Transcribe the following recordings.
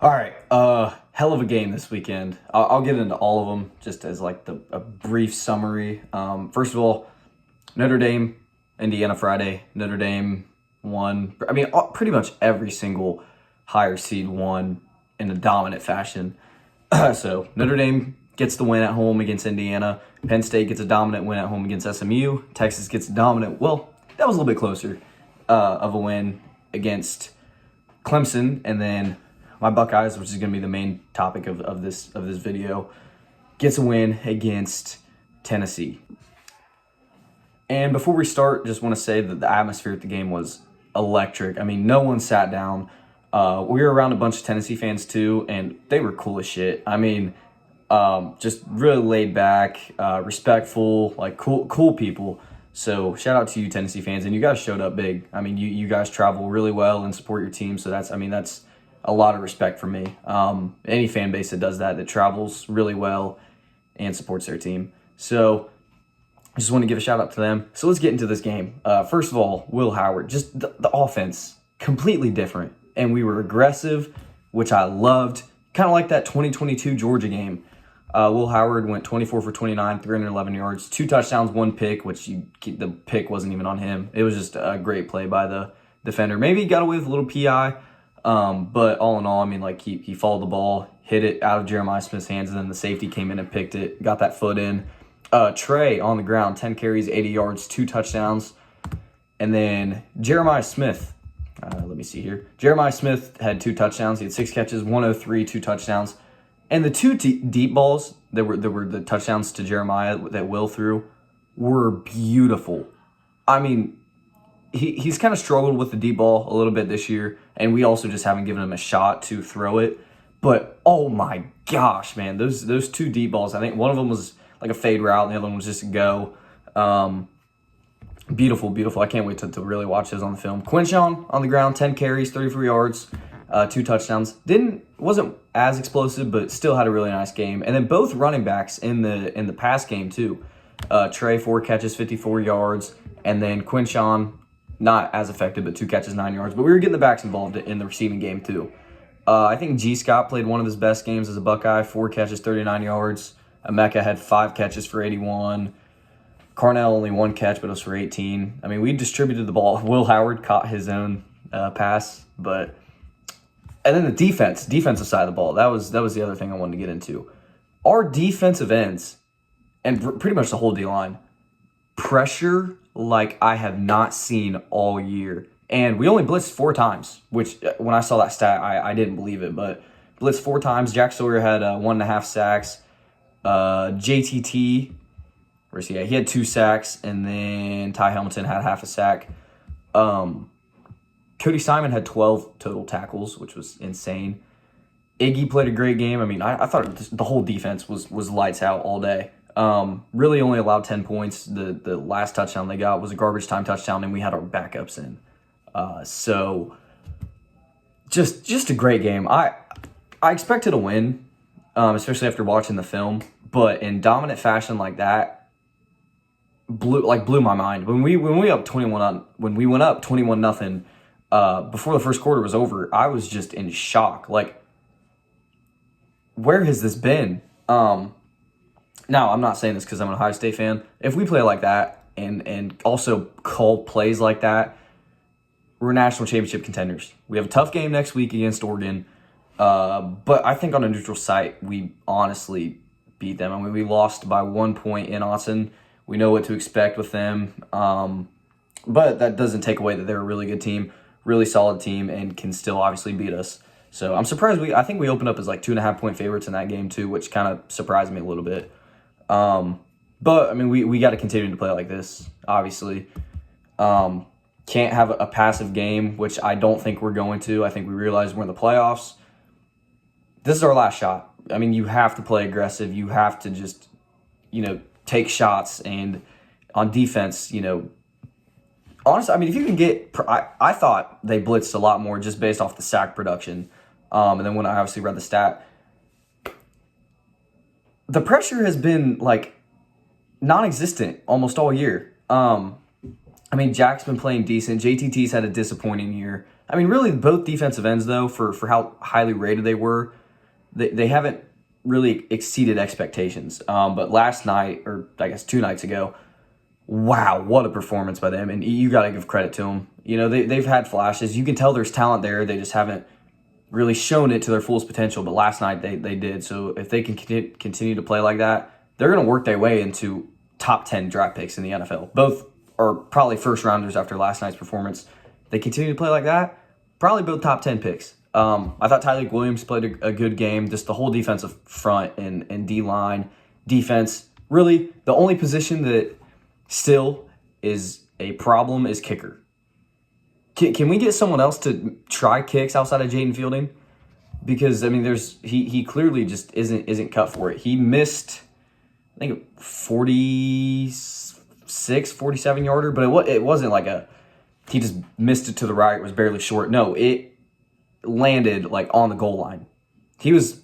All right, hell of a game this weekend. I'll get into all of them just as like a brief summary. First of all, Notre Dame, Indiana Friday. Notre Dame won. I mean, pretty much every single higher seed won in a dominant fashion. So Notre Dame gets the win at home against Indiana. Penn State gets a dominant win at home against SMU. Texas gets a dominant. Well, that was a little bit closer of a win against Clemson, and then my Buckeyes, which is going to be the main topic of this video, gets a win against Tennessee. And before we start, just want to say that the atmosphere at the game was electric. I mean, no one sat down. We were around a bunch of Tennessee fans too, and they were cool as shit. I mean, just really laid back, respectful, like cool people. So shout out to you Tennessee fans, and you guys showed up big. I mean, you guys travel really well and support your team, so that's a lot of respect for me. Any fan base that does that travels really well and supports their team. So I just want to give a shout out to them. So let's get into this game. First of all, Will Howard, just the offense, completely different. And we were aggressive, which I loved. Kind of like that 2022 Georgia game. Will Howard went 24 for 29, 311 yards, 2 touchdowns, 1 pick, which the pick wasn't even on him. It was just a great play by the defender. Maybe he got away with a little PI, but all in all, I mean, like he followed the ball, hit it out of Jeremiah Smith's hands, and then the safety came in and picked it, got that foot in. Trey on the ground, 10 carries, 80 yards, 2 touchdowns. And then Jeremiah Smith, let me see here. Jeremiah Smith had 2 touchdowns. He had 6 catches, 103, 2 touchdowns. And the 2 deep balls that were the touchdowns to Jeremiah that Will threw were beautiful. I mean, he's kind of struggled with the deep ball a little bit this year, and we also just haven't given him a shot to throw it. But oh my gosh, man, those 2 deep balls, I think one of them was like a fade route, and the other one was just a go. Beautiful. I can't wait to really watch those on the film. Quinshon on the ground, 10 carries, 34 yards, 2 touchdowns. Wasn't as explosive, but still had a really nice game. And then both running backs in the pass game too. Trey, 4 catches, 54 yards, and then Quinshon, not as effective, but 2 catches, 9 yards. But we were getting the backs involved in the receiving game too. I think G. Scott played one of his best games as a Buckeye, 4 catches, 39 yards. Emeka had 5 catches for 81. Carnell only 1 catch, but it was for 18. I mean, we distributed the ball. Will Howard caught his own pass, but and then the defensive side of the ball. That was the other thing I wanted to get into. Our defensive ends and pretty much the whole D line pressure like I have not seen all year. And we only blitzed 4 times, which when I saw that stat, I didn't believe it. But blitzed 4 times. Jack Sawyer had 1.5 sacks. JTT, where's he at? He had 2 sacks, and then Ty Hamilton had half a sack. Cody Simon had 12 total tackles, which was insane. Iggy played a great game. I mean, I thought the whole defense was lights out all day. Really only allowed 10 points. The last touchdown they got was a garbage time touchdown, and we had our backups in. So just a great game. I expected a win, especially after watching the film, but in dominant fashion like that, blew my mind. When we went up 21-0, before the first quarter was over, I was just in shock. Like, where has this been? Now, I'm not saying this because I'm an Ohio State fan. If we play like that and also call plays like that, we're national championship contenders. We have a tough game next week against Oregon, but I think on a neutral site, we honestly beat them. I mean, we lost by 1 point in Austin. We know what to expect with them, but that doesn't take away that they're a really good team, really solid team, and can still obviously beat us. So I'm surprised I think we opened up as like 2.5 point favorites in that game too, which kind of surprised me a little bit. But I mean, we got to continue to play like this, obviously. Can't have a passive game, which I don't think we're going to. I think we realize we're in the playoffs. This is our last shot. I mean, you have to play aggressive. You have to just, take shots. And on defense, honestly, I mean, if you can get, I thought they blitzed a lot more just based off the sack production. And then when I obviously read the stat, the pressure has been like non-existent almost all year. I mean, Jack's been playing decent. JTT's had a disappointing year. I mean, really, both defensive ends, though, for how highly rated they were, they haven't really exceeded expectations. But last night, or I guess 2 nights ago, wow, what a performance by them. And you got to give credit to them. You know, they've had flashes. You can tell there's talent there. They just haven't really shown it to their fullest potential. But last night, they did. So if they can continue to play like that, they're going to work their way into top 10 draft picks in the NFL. Both are probably first rounders after last night's performance. They continue to play like that, probably both top 10 picks. I thought Tyleik Williams played a good game. Just the whole defensive front and D-line defense. Really, the only position that still is a problem is kicker. Can we get someone else to try kicks outside of Jaden Fielding? Because, I mean, he clearly just isn't cut for it. He missed, I think, 47 yarder, but it wasn't like he just missed it to the right. It was barely short. No, it landed like on the goal line. He was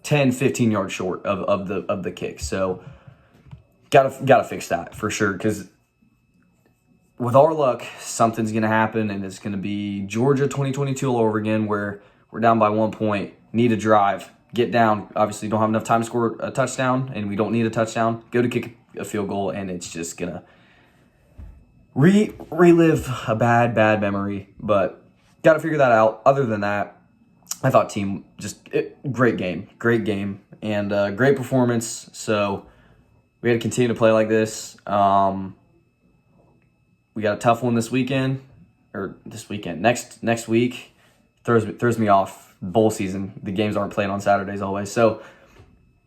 10, 15 yards short of the kick. So gotta fix that for sure. Because with our luck, something's gonna happen, and it's gonna be Georgia 2022 all over again, where we're down by 1 point, need a drive, get down. Obviously, don't have enough time to score a touchdown, and we don't need a touchdown. Go to kick a field goal, and it's just gonna relive a bad memory. But got to figure that out. Other than that, I thought team great game, and great performance. So we got to continue to play like this. We got a tough one next week. Throws me off. Bowl season, the games aren't played on Saturdays always, so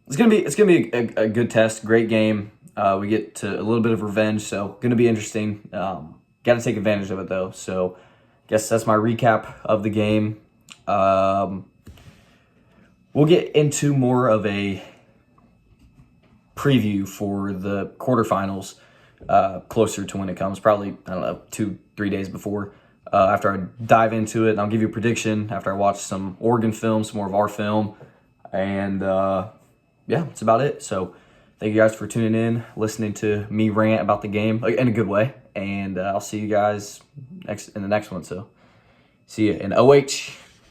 it's gonna be a good test. Great game. We get to a little bit of revenge, so gonna be interesting. Got to take advantage of it though. So guess that's my recap of the game. We'll get into more of a preview for the quarterfinals closer to when it comes, probably, I don't know, 2-3 days before, after I dive into it. And I'll give you a prediction after I watch some Oregon film, some more of our film, and yeah, that's about it. So thank you guys for tuning in, listening to me rant about the game in a good way, and I'll see you guys in the next one. So see you in OH.